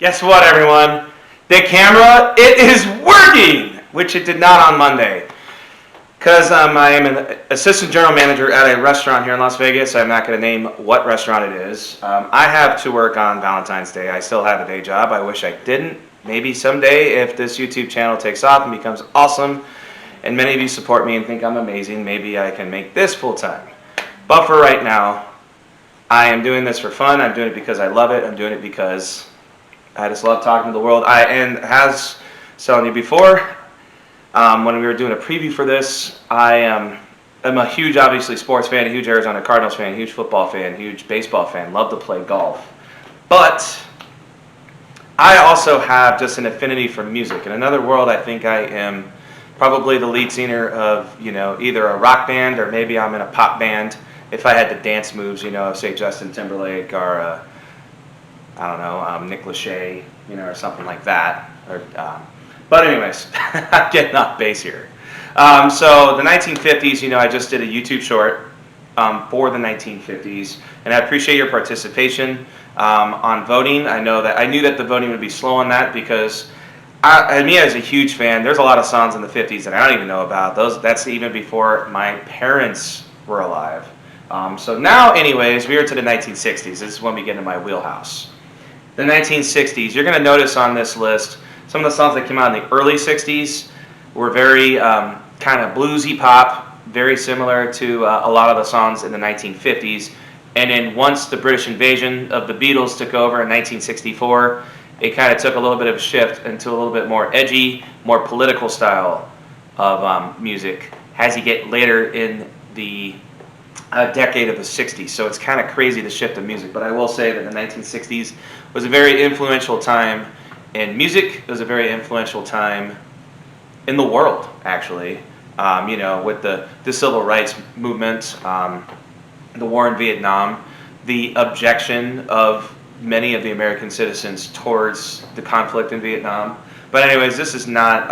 Guess what, everyone? The camera, it is working, which it did not on Monday. Because I am an assistant general manager at a restaurant here in Las Vegas. I'm not going to name what restaurant it is. I have to work on Valentine's Day. I still have a day job. I wish I didn't. Maybe someday, if this YouTube channel takes off and becomes awesome, and many of you support me and think I'm amazing, maybe I can make this full-time. But for right now, I am doing this for fun. I'm doing it because I love it. I'm doing it because I just love talking to the world. And as telling you before, when we were doing a preview for this, I'm a huge, obviously, sports fan, a huge Arizona Cardinals fan, a huge football fan, huge baseball fan, love to play golf. But I also have just an affinity for music. In another world, I think I am probably the lead singer of, either a rock band or maybe I'm in a pop band. If I had the dance moves, of say Justin Timberlake or Nick Lachey, or something like that. But anyways, I'm getting off base here. So the 1950s, I just did a YouTube short for the 1950s, and I appreciate your participation on voting. I knew that the voting would be slow on that because me as a huge fan, there's a lot of songs in the 50s that I don't even know about. That's even before my parents were alive. So now, anyways, we are to the 1960s. This is when we get into my wheelhouse. The 1960s, you're going to notice on this list, some of the songs that came out in the early 60s were very kind of bluesy pop, very similar to a lot of the songs in the 1950s. And then once the British invasion of the Beatles took over in 1964, it kind of took a little bit of a shift into a little bit more edgy, more political style of music as you get later in the decade of the 60s. So it's kind of crazy the shift of music. But I will say that the 1960s was a very influential time in music. It was a very influential time in the world, actually. With the civil rights movement, the war in Vietnam, the objection of many of the American citizens towards the conflict in Vietnam. But anyways, this is not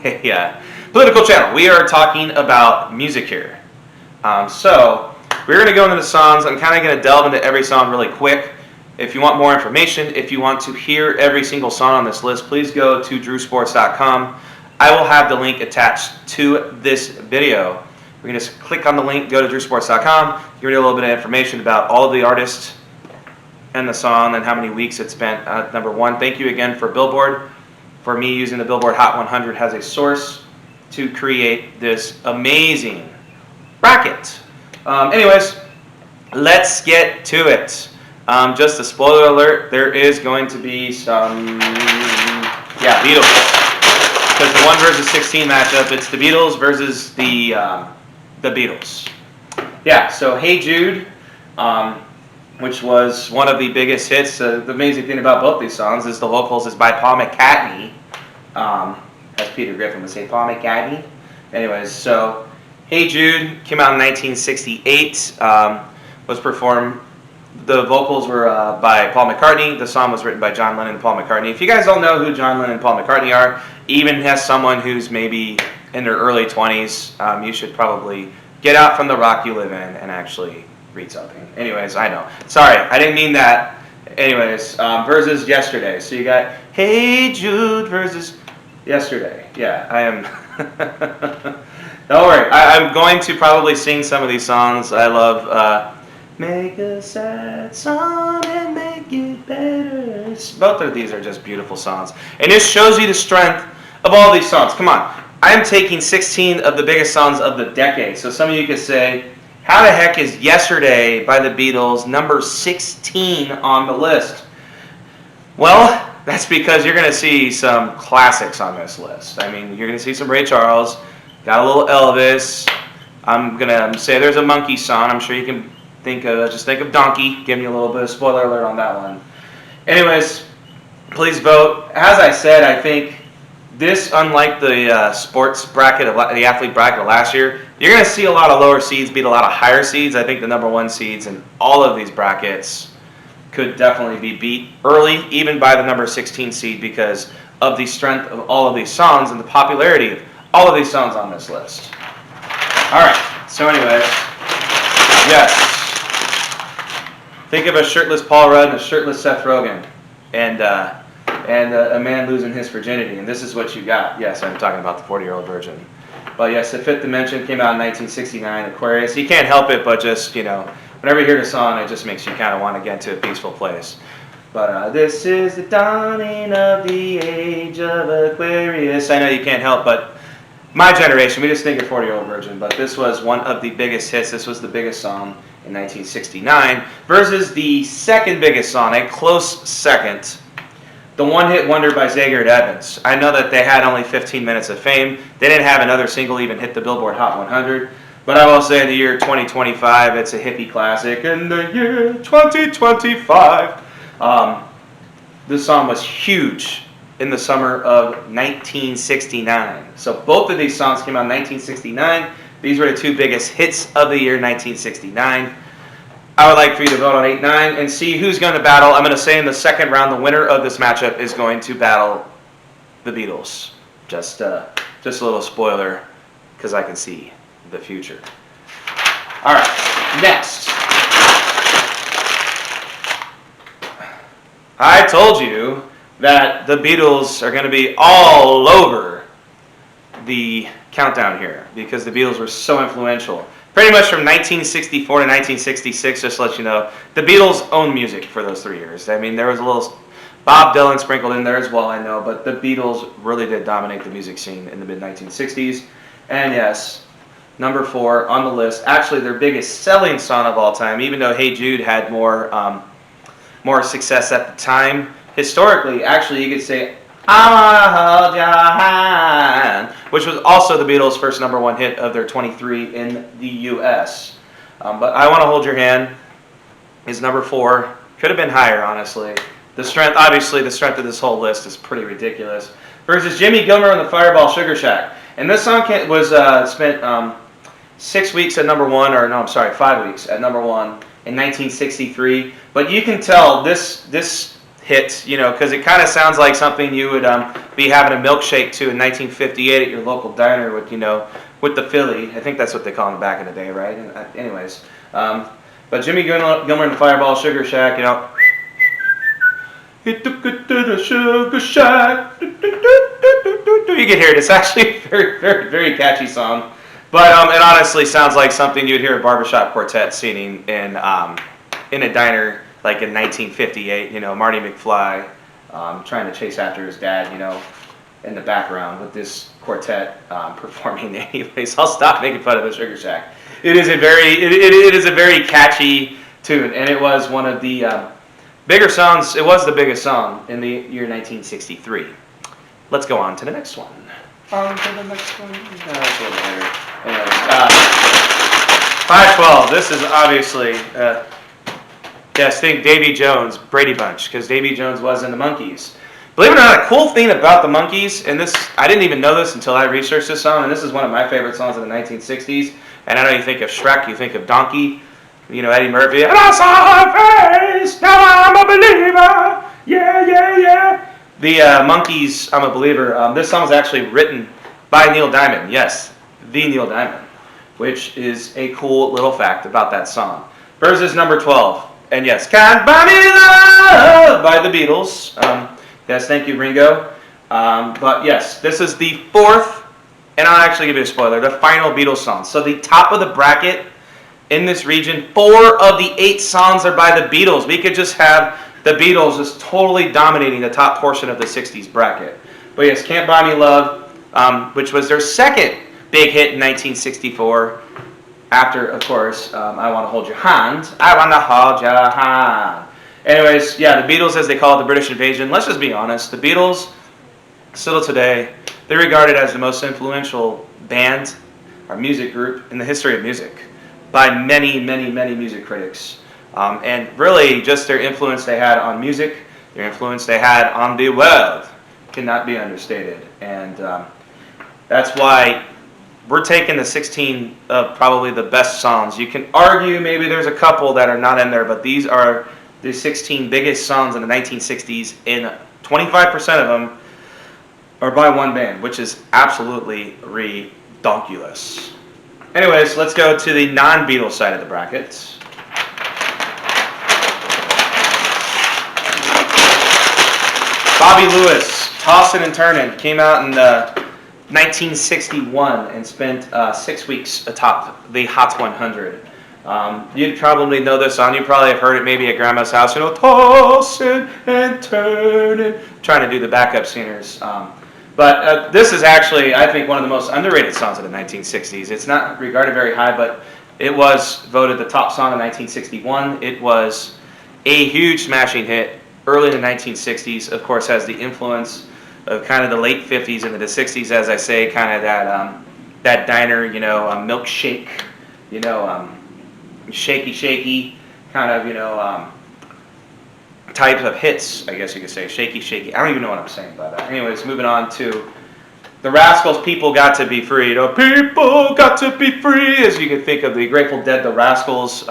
a political channel. We are talking about music here. So we're going to go into the songs. I'm kind of going to delve into every song really quick. If you want more information, if you want to hear every single song on this list, please go to drewsports.com. I will have the link attached to this video. We're going to just click on the link, go to drewsports.com. You're going to get a little bit of information about all of the artists and the song and how many weeks it spent at number one. Thank you again for Billboard, for me using the Billboard Hot 100 as a source to create this amazing bracket. Anyways, let's get to it. Just a spoiler alert, there is going to be some, Beatles. Because the 1 versus 16 matchup, it's the Beatles versus the Beatles. Yeah, so Hey Jude, which was one of the biggest hits. The amazing thing about both these songs is the vocals is by Paul McCartney, as Peter Griffin would say, Paul McCartney. Anyways, so Hey Jude came out in 1968, was performed. The vocals were by Paul McCartney. The song was written by John Lennon and Paul McCartney. If you guys don't know who John Lennon and Paul McCartney are, even as someone who's maybe in their early 20s, you should probably get out from the rock you live in and actually read something. Anyways, I know. Sorry, I didn't mean that. Anyways, versus Yesterday. So you got Hey Jude versus Yesterday. Yeah, I am. Don't worry. I'm going to probably sing some of these songs. I love Make a Sad Song and Make It Better. Both of these are just beautiful songs. And this shows you the strength of all these songs. Come on. I am taking 16 of the biggest songs of the decade. So some of you could say, how the heck is Yesterday by the Beatles number 16 on the list? Well, that's because you're going to see some classics on this list. I mean, you're going to see some Ray Charles, got a little Elvis. I'm going to say there's a Monkey song. I'm sure you can think of Donkey. Give me a little bit of spoiler alert on that one. Anyways, please vote. As I said, I think this, unlike the sports bracket, the athlete bracket of last year, you're going to see a lot of lower seeds beat a lot of higher seeds. I think the number one seeds in all of these brackets could definitely be beat early, even by the number 16 seed, because of the strength of all of these songs and the popularity of all of these songs on this list. All right, so anyways, yes. Think of a shirtless Paul Rudd and a shirtless Seth Rogen. And and a man losing his virginity, and this is what you got. Yes, I'm talking about the 40-Year-Old Virgin. But yes, The Fifth Dimension came out in 1969, Aquarius. You can't help it, but just, whenever you hear the song, it just makes you kind of want to get to a peaceful place. But this is the dawning of the age of Aquarius. I know you can't help, but my generation, we just think of 40-Year-Old Virgin, but this was one of the biggest hits. This was the biggest song in 1969 versus the second biggest song, a close second, the one-hit wonder by Zager and Evans. I know that they had only 15 minutes of fame. They didn't have another single even hit the Billboard Hot 100. But I will say in the year 2025, it's a hippie classic. In the year 2025, this song was huge in the summer of 1969. So both of these songs came out in 1969. These were the two biggest hits of the year 1969. I would like for you to vote on 8-9 and see who's going to battle. I'm going to say in the second round, the winner of this matchup is going to battle the Beatles. Just a little spoiler, because I can see the future. All right, next. I told you that the Beatles are going to be all over the countdown here because the Beatles were so influential. Pretty much from 1964 to 1966, just to let you know, the Beatles owned music for those 3 years. I mean, there was a little Bob Dylan sprinkled in there as well, I know, but the Beatles really did dominate the music scene in the mid-1960s. And yes, number 4 on the list, actually their biggest selling song of all time, even though Hey Jude had more success at the time. Historically, actually, you could say, I Wanna Hold Your Hand, which was also the Beatles' first number 1 hit of their 23 in the U.S. But I Wanna Hold Your Hand is number 4. Could have been higher, honestly. Obviously, the strength of this whole list is pretty ridiculous. Versus Jimmy Gilmer and the Fireball Sugar Shack. And this song was spent 6 weeks at number 1, or no, I'm sorry, 5 weeks at number 1 in 1963. But you can tell this hit, because it kind of sounds like something you would be having a milkshake to in 1958 at your local diner with the Philly. I think that's what they call them back in the day, right? Anyways, but Jimmy Gilmer and the Fireball Sugar Shack, he took it to the sugar shack. You can hear it. It's actually a very, very, very catchy song. But it honestly sounds like something you'd hear a barbershop quartet singing in a diner like in 1958. Marty McFly trying to chase after his dad, in the background with this quartet performing. Anyways, I'll stop making fun of the Sugar Shack. It is a very catchy tune, and it was one of the bigger songs. It was the biggest song in the year 1963. Let's go on to the next one. On to the next one. That's a little later. Anyways, 512. This is obviously, yes, think Davy Jones, Brady Bunch, because Davy Jones was in the Monkees. Believe it or not, a cool thing about the Monkees, and this, I didn't even know this until I researched this song, and this is one of my favorite songs of the 1960s. And I know you think of Shrek, you think of Donkey, Eddie Murphy. And I saw her face, now I'm a believer. Yeah, yeah, yeah. The Monkees, I'm a Believer. This song is actually written by Neil Diamond. Yes, the Neil Diamond, which is a cool little fact about that song. Versus number 12. And yes, Can't Buy Me Love by the Beatles. Yes, thank you, Ringo. But yes, this is the 4th, and I'll actually give you a spoiler, the final Beatles song. So the top of the bracket in this region, 4 of the 8 songs are by the Beatles. We could just have the Beatles just totally dominating the top portion of the 60s bracket. But yes, Can't Buy Me Love, which was their second big hit in 1964. After, of course, I Want to Hold Your Hand. I Want to Hold Your Hand. Anyways, yeah, the Beatles, as they call it, the British invasion. Let's just be honest. The Beatles, still today, they're regarded as the most influential band or music group in the history of music by many, many, many music critics. And really, just their influence they had on music, their influence they had on the world, cannot be understated. And that's why we're taking the 16 of probably the best songs. You can argue maybe there's a couple that are not in there, but these are the 16 biggest songs in the 1960s, and 25% of them are by one band, which is absolutely redonkulous. Anyways, let's go to the non-Beatles side of the bracket. Bobby Lewis, Tossin' and Turnin', came out in 1961 and spent 6 weeks atop the Hot 100. You'd probably know this song. You probably have heard it maybe at Grandma's house. Tossin' and turnin', trying to do the backup singers. But this is actually, I think, one of the most underrated songs of the 1960s. It's not regarded very high, but it was voted the top song in 1961. It was a huge smashing hit early in the 1960s. Of course, has the influence of kind of the late 50s into the 60s, as I say, kind of that diner, milkshake, shaky, kind of, types of hits, I guess you could say. Shaky. I don't even know what I'm saying by that. Anyways, moving on to the Rascals, People Got to Be Free. People got to be free, as you can think of the Grateful Dead, the Rascals.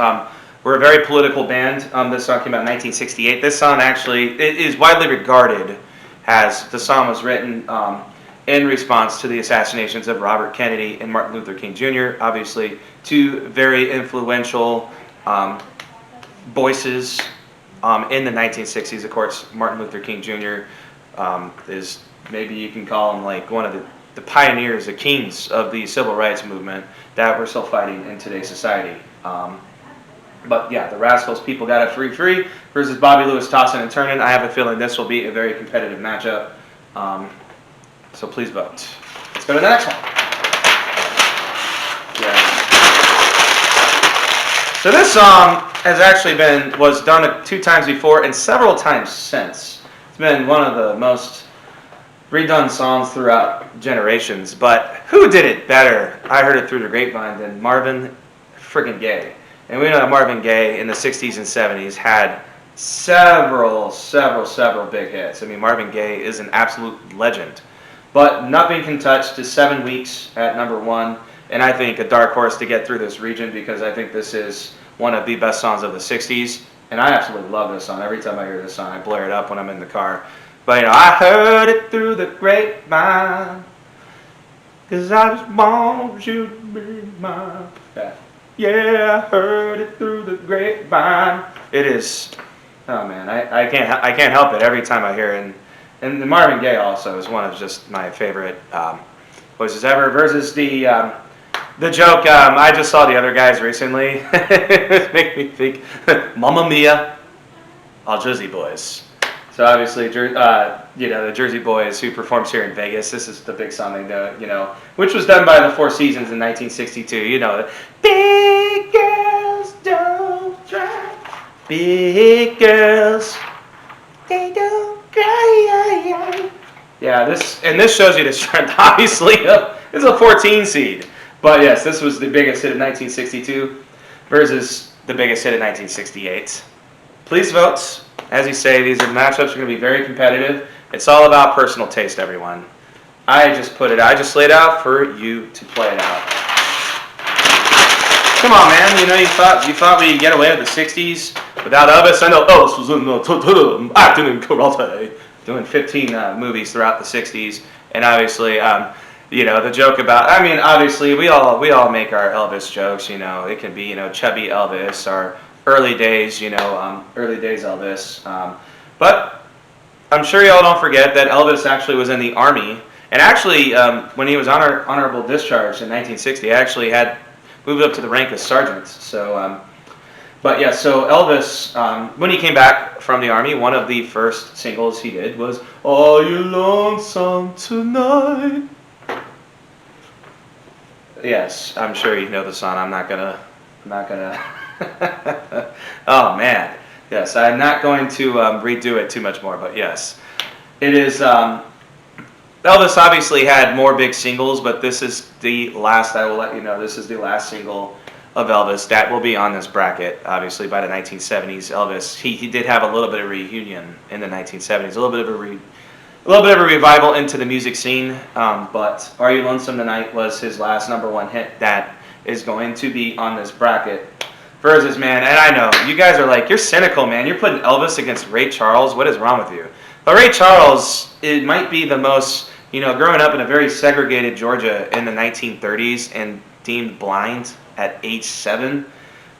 Were a very political band. This song came out in 1968. This song actually it is widely regarded as the song was written in response to the assassinations of Robert Kennedy and Martin Luther King Jr. Obviously, two very influential voices in the 1960s. Of course, Martin Luther King Jr. Is maybe you can call him like one of the pioneers, the kings of the civil rights movement that we're still fighting in today's society. But yeah, the Rascals, People Gotta Free versus Bobby Lewis, Tossin' and Turnin'. I have a feeling this will be a very competitive matchup. So please vote. Let's go to the next one. Yeah. So this song was done 2 times before and several times since. It's been one of the most redone songs throughout generations. But who did it better? I heard it through the grapevine than Marvin friggin' Gaye. And we know that Marvin Gaye in the 60s and 70s had several big hits. I mean, Marvin Gaye is an absolute legend. But nothing can touch the 7 weeks at #1. And I think a dark horse to get through this region, because I think this is one of the best songs of the 60s. And I absolutely love this song. Every time I hear this song, I blare it up when I'm in the car. But, I heard it through the grapevine, 'cause I just want you to be mine. Yeah, I heard it through the grapevine. It is, oh man, I can't help it every time I hear it. And the Marvin Gaye also is one of just my favorite voices ever. Versus the joke, I just saw the other guys recently. It makes me think, Mamma Mia, all Jersey Boys. So obviously, the Jersey Boys who performs here in Vegas. This is the big song they know, which was done by the Four Seasons in 1962. Big girls don't cry. Big girls, they don't cry. Yeah, this shows you the strength. Obviously, it's a 14 seed. But yes, this was the biggest hit of 1962 versus the biggest hit of 1968. Please vote. As you say, these matchups are going to be very competitive. It's all about personal taste, everyone. I just laid out for you to play it out. Come on, man. You thought we'd get away with the 60s without Elvis. I know Elvis was in acting in karate, doing 15 movies throughout the 60s, and obviously, the joke about. I mean, obviously, we all make our Elvis jokes. It can be chubby Elvis or early days Elvis. But I'm sure y'all don't forget that Elvis actually was in the Army. And actually, when he was honorable discharged in 1960, actually had moved up to the rank of sergeant. So, so Elvis, when he came back from the Army, one of the first singles he did was "Are You Lonesome Tonight?" Yes, I'm sure you know the song. I'm not gonna. Oh man, yes, I'm not going to redo it too much more, but yes, it is. Elvis obviously had more big singles, but this is the last. I will let you know. This is the last single of Elvis that will be on this bracket. Obviously, by the 1970s, Elvis he did have a little bit of reunion in the 1970s, a little bit of a revival into the music scene. But "Are You Lonesome Tonight" was his last #1 hit that is going to be on this bracket. Versus, man, and I know, you guys are like, you're cynical, man. You're putting Elvis against Ray Charles. What is wrong with you? But Ray Charles, it might be the most, growing up in a very segregated Georgia in the 1930s and deemed blind at age 7.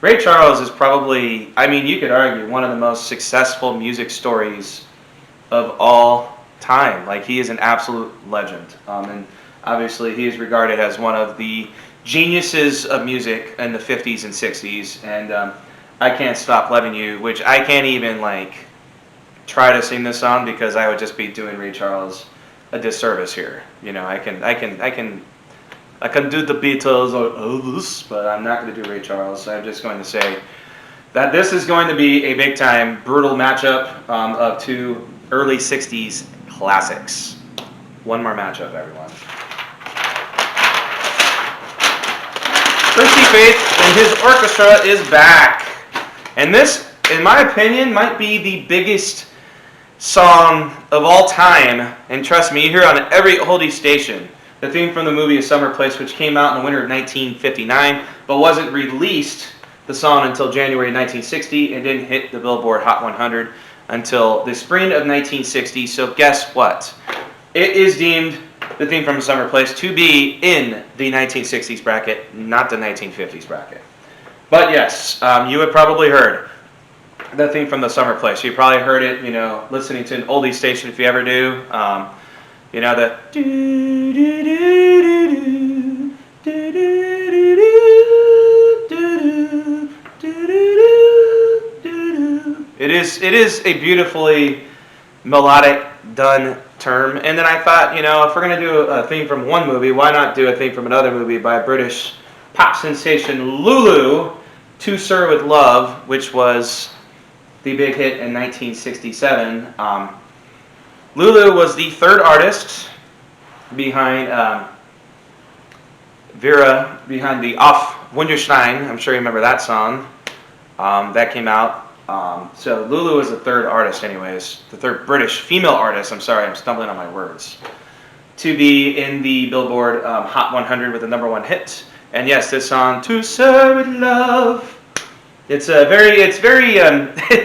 Ray Charles is probably, you could argue, one of the most successful music stories of all time. Like, he is an absolute legend. And obviously, he is regarded as one of the geniuses of music in the 50s and 60s. And I Can't Stop Loving You, which I can't even, like, try to sing this song because I would just be doing Ray Charles a disservice here. You know, I can do the Beatles or Elvis, but I'm not going to do Ray Charles. So I'm just going to say that this is going to be a big-time, brutal matchup of two early 60s classics. One more matchup, everyone. Christy Faith and his orchestra is back. And this, in my opinion, might be the biggest song of all time. And trust me, you hear it on every oldie station. The theme from the movie A Summer Place, which came out in the winter of 1959, but wasn't released, the song, until January 1960, and didn't hit the Billboard Hot 100 until the spring of 1960. So guess what? It is deemed, the theme from A Summer Place, to be in the 1960s bracket, not the 1950s bracket. But yes, you have probably heard the theme from The Summer Place. You probably heard it, you know, listening to an oldie station if you ever do. You know, the it is a beautifully melodic done term. And then I thought, you know, if we're going to do a theme from one movie, why not do a theme from another movie by British pop sensation Lulu, To Sir With Love, which was the big hit in 1967. Lulu was the third artist behind Vera, behind the Auf Wunderstein. I'm sure you remember that song. That came out. So Lulu was the third artist anyways. The third British female artist, I'm sorry, I'm stumbling on my words, to be in the Billboard Hot 100 with the #1 hit. And yes, this song, To Sir With Love. It's very it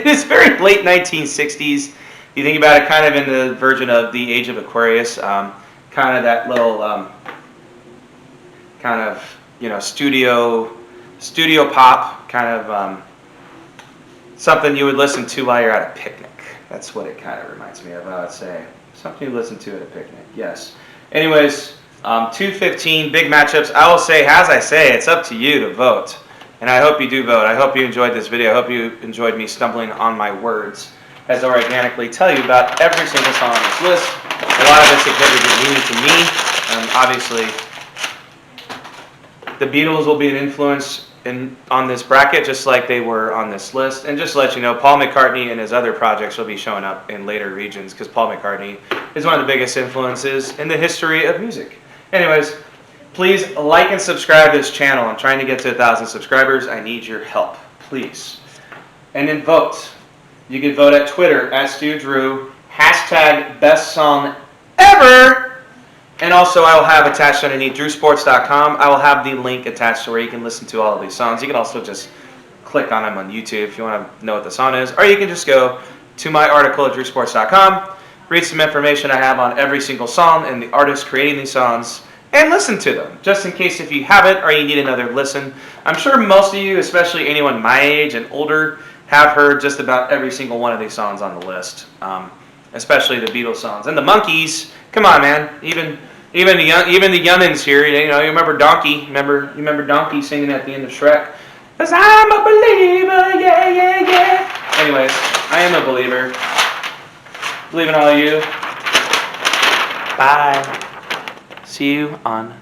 is very late 1960s. You think about it, kind of in the version of the Age of Aquarius, kind of that little, kind of, you know, studio pop, kind of something you would listen to while you're at a picnic. That's what it kind of reminds me of, I would say. Something you listen to at a picnic, yes. Anyways, 2:15, big matchups. I will say, as I say, it's up to you to vote. And I hope you do vote. I hope you enjoyed this video. I hope you enjoyed me stumbling on my words as I organically tell you about every single song on this list. A lot of it's significant meaning to me. Obviously, the Beatles will be an influence on this bracket, just like they were on this list. And just to let you know, Paul McCartney and his other projects will be showing up in later regions, because Paul McCartney is one of the biggest influences in the history of music. Anyways, please like and subscribe to this channel. I'm trying to get to 1,000 subscribers. I need your help, please. And then vote. You can vote at Twitter, @StuDrew, hashtag best song ever. And also, I will have attached underneath drewsports.com, I will have the link attached to where you can listen to all of these songs. You can also just click on them on YouTube if you want to know what the song is. Or you can just go to my article at drewsports.com, read some information I have on every single song and the artist creating these songs, and listen to them, just in case if you haven't or you need another listen. I'm sure most of you, especially anyone my age and older, have heard just about every single one of these songs on the list, especially the Beatles songs. And the Monkees, come on, man, even the youngins here, you know, you remember Donkey, you remember Donkey singing at the end of Shrek, 'cause I'm a believer, yeah, yeah, yeah. Anyways, I am a believer. Believe in all of you. Bye. See you on